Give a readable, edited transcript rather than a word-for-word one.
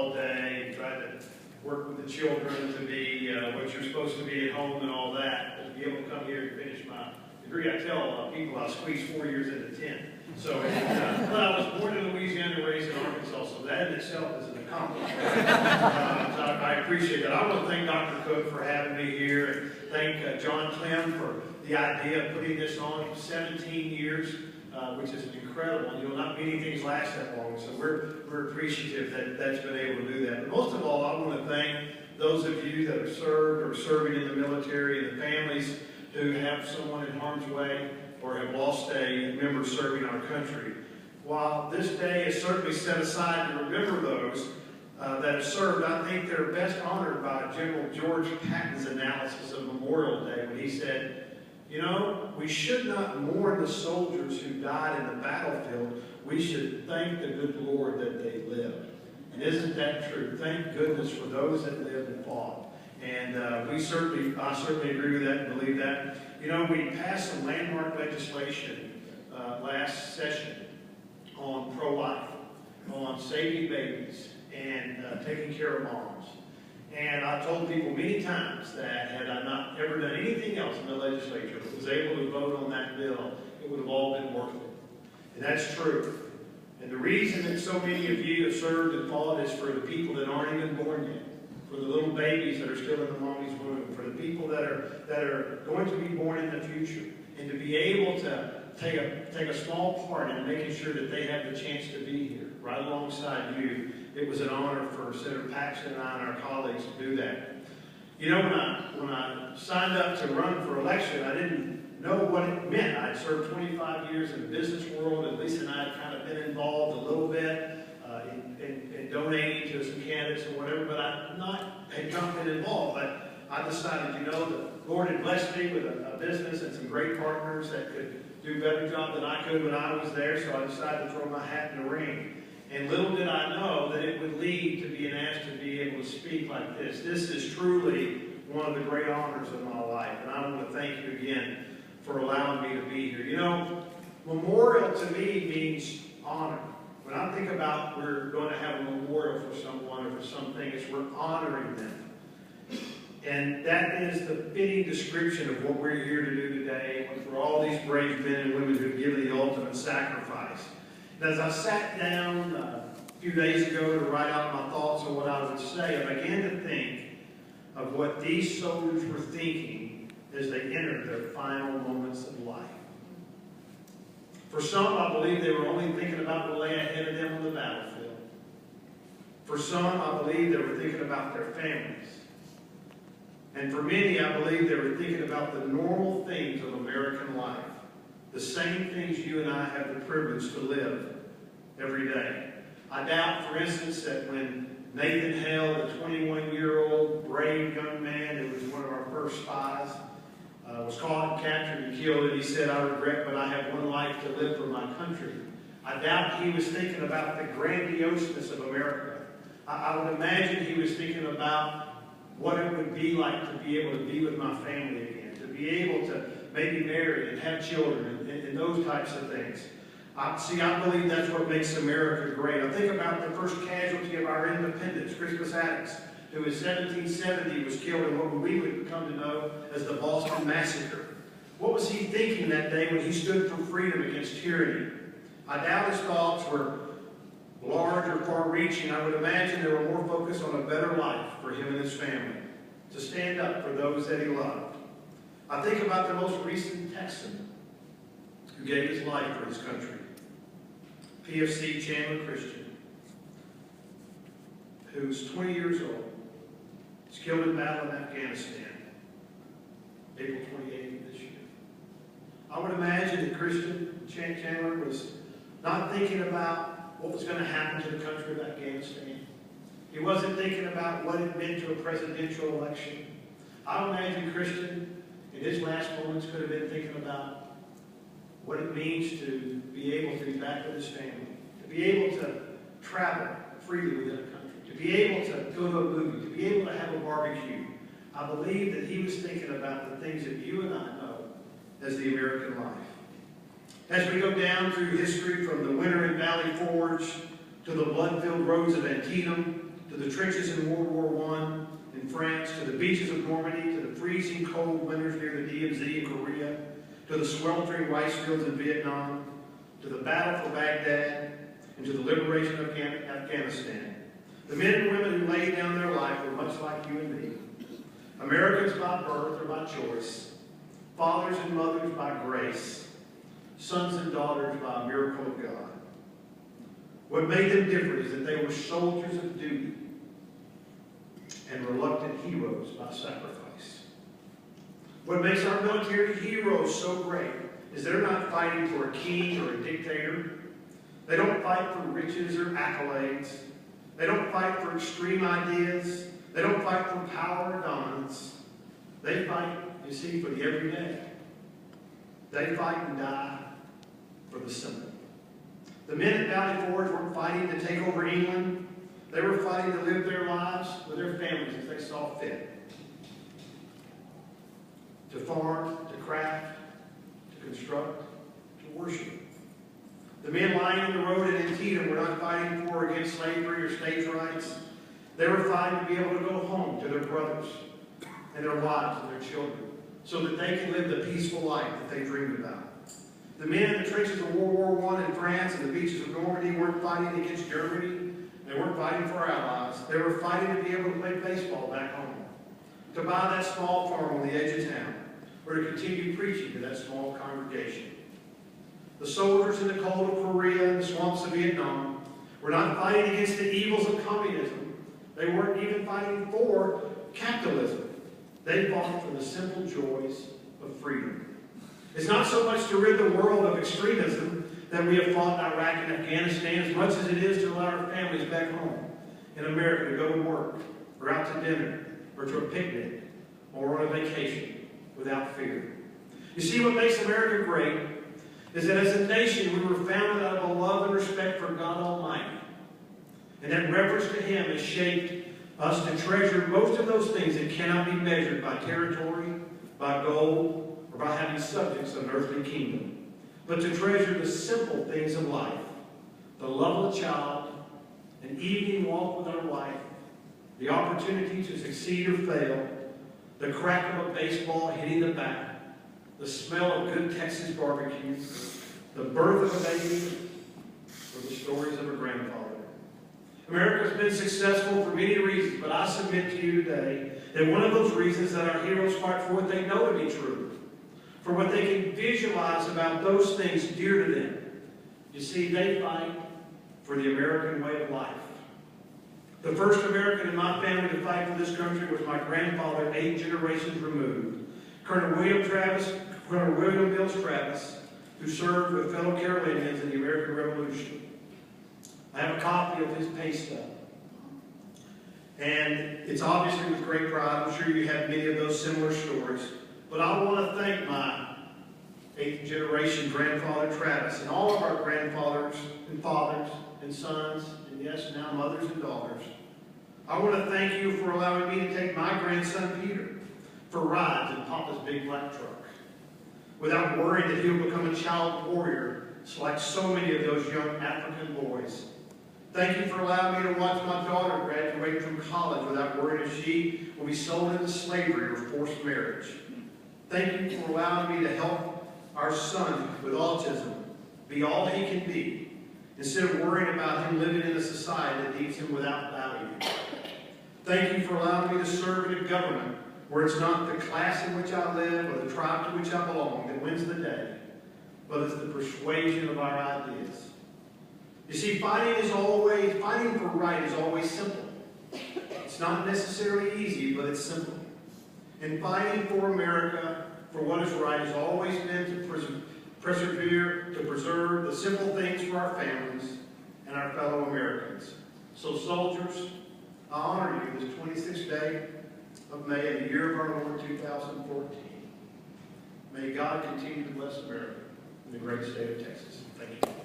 all day, you tried to work with the children to be what you're supposed to be at home and all that, but to be able to come here and finish my degree. I tell people I squeezed 4 years into 10. So, but I was born in Louisiana, raised in Arkansas, so that in itself is an accomplishment. So I appreciate that. I want to thank Dr. Cook for having me here, and thank John Clem for the idea of putting this on. 17 years, which is incredible. You know, not many things last that long, so we're appreciative that that's been able to do that. But most of all, I want to thank those of you that have served or serving in the military and the families who have someone in harm's way or have lost a member serving our country. While this day is certainly set aside to remember those that have served, I think they're best honored by General George Patton's analysis of Memorial Day when he said, you know, we should not mourn the soldiers who died in the battlefield. We should thank the good Lord that they lived. And isn't that true? Thank goodness for those that lived and fought. And I certainly agree with that and believe that. You know, we passed some landmark legislation last session on pro-life, on saving babies, and taking care of moms. And I told people many times that had I not ever done anything else in the legislature that was able to vote on that bill, it would have all been worth it. And that's true. And the reason that so many of you have served and fought is for the people that aren't even born yet, for the little babies that are still in the mommy's womb, for the people that are going to be born in the future, and to be able to take a small part in making sure that they have the chance to be here, right alongside you. It was an honor for Senator Paxton and I and our colleagues to do that. You know, when I signed up to run for election, I didn't know what it meant. I had served 25 years in the business world, and Lisa and I had kind of been involved a little bit in donating to some candidates and whatever, but I had not been involved. But I decided, you know, the Lord had blessed me with a business and some great partners that could do a better job than I could when I was there, so I decided to throw my hat in the ring. And little did I know that it would lead to being asked to be able to speak like this. This is truly one of the great honors of my life, and I want to thank you again for allowing me to be here. You know, memorial to me means honor. When I think about we're going to have a memorial for someone or for something, it's we're honoring them. And that is the fitting description of what we're here to do today, and for all these brave men and women who have given the ultimate sacrifice. And as I sat down a few days ago to write out my thoughts on what I would say, I began to think of what these soldiers were thinking as they entered their final moments of life. For some, I believe they were only thinking about what lay ahead of them on the battlefield. For some, I believe they were thinking about their families. And for many, I believe they were thinking about the normal things of American life. The same things you and I have the privilege to live every day. I doubt, for instance, that when Nathan Hale, the 21-year-old brave young man who was one of our first spies, was caught and captured and killed, and he said, I regret, but I have one life to live for my country. I doubt he was thinking about the grandioseness of America. I would imagine he was thinking about what it would be like to be able to be with my family again, to be able to maybe marry and have children and those types of things. I believe that's what makes America great. I think about the first casualty of our independence, Crispus Attucks, who in 1770 was killed in what we would come to know as the Boston Massacre. What was he thinking that day when he stood for freedom against tyranny? I doubt his thoughts were large or far-reaching. I would imagine they were more focused on a better life for him and his family, to stand up for those that he loved. I think about the most recent Texan who gave his life for his country, PFC Chandler Christian, who's 20 years old, was killed in battle in Afghanistan, April 28th of this year. I would imagine that Christian Chandler was not thinking about what was going to happen to the country of Afghanistan. He wasn't thinking about what it meant to a presidential election. I would imagine Christian, in his last moments, could have been thinking about what it means to be able to be back with his family, to be able to travel freely within a country, to be able to go to a movie, to be able to have a barbecue. I believe that he was thinking about the things that you and I know as the American life. As we go down through history, from the winter in Valley Forge to the blood-filled roads of Antietam, to the trenches in World War I in France, to the beaches of Normandy, to the freezing cold winters near the DMZ in Korea, to the sweltering rice fields in Vietnam, to the battle for Baghdad, and to the liberation of Afghanistan. The men and women who laid down their life were much like you and me. Americans by birth or by choice, fathers and mothers by grace, sons and daughters by a miracle of God. What made them different is that they were soldiers of duty and reluctant heroes by sacrifice. What makes our military heroes so great is they're not fighting for a king or a dictator. They don't fight for riches or accolades. They don't fight for extreme ideas. They don't fight for power or dominance. They fight, you see, for the everyday. They fight and die for the simple. The men at Valley Forge weren't fighting to take over England. They were fighting to live their lives with their families as they saw fit. To farm, to craft, to construct, to worship. The men lying in the road at Antietam were not fighting for or against slavery or states' rights. They were fighting to be able to go home to their brothers and their wives and their children so that they could live the peaceful life that they dreamed about. The men in the trenches of World War I in France and the beaches of Normandy weren't fighting against Germany. They weren't fighting for our allies. They were fighting to be able to play baseball back home, to buy that small farm on the edge of town, or to continue preaching to that small congregation. The soldiers in the cold of Korea and the swamps of Vietnam were not fighting against the evils of communism. They weren't even fighting for capitalism. They fought for the simple joys of freedom. It's not so much to rid the world of extremism that we have fought in Iraq and Afghanistan as much as it is to allow our families back home in America to go to work, or out to dinner, or to a picnic, or on a vacation without fear. You see, what makes America great is that as a nation we were founded out of a love and respect for God Almighty. And that reverence to Him has shaped us to treasure most of those things that cannot be measured by territory, by gold, or by having subjects of an earthly kingdom, but to treasure the simple things of life, the love of a child, an evening walk with our wife, the opportunity to succeed or fail, the crack of a baseball hitting the bat, the smell of good Texas barbecue, the birth of a baby, or the stories of a grandfather. America's been successful for many reasons, but I submit to you today that one of those reasons is that our heroes fight for what they know to be true, for what they can visualize about those things dear to them. You see, they fight for the American way of life. The first American in my family to fight for this country was my grandfather, 8 generations removed, Colonel William Mills Travis, who served with fellow Carolinians in the American Revolution. I have a copy of his pay stub. And it's obviously with great pride. I'm sure you have many of those similar stories. But I want to thank my 8th generation grandfather Travis and all of our grandfathers and fathers and sons and yes, now mothers and daughters. I want to thank you for allowing me to take my grandson Peter for rides in Papa's big black truck without worrying that he'll become a child warrior like so many of those young African boys. Thank you for allowing me to watch my daughter graduate from college without worrying if she will be sold into slavery or forced marriage. Thank you for allowing me to help our son with autism be all he can be, instead of worrying about him living in a society that leaves him without value. Thank you for allowing me to serve in a government where it's not the class in which I live or the tribe to which I belong that wins the day, but it's the persuasion of our ideas. You see, fighting for right is always simple. It's not necessarily easy, but it's simple. And fighting for America, for what is right, has always been to persevere, to preserve the simple things for our families and our fellow Americans. So soldiers, I honor you this 26th day of May in the year of our Lord 2014. May God continue to bless America and the great state of Texas. Thank you.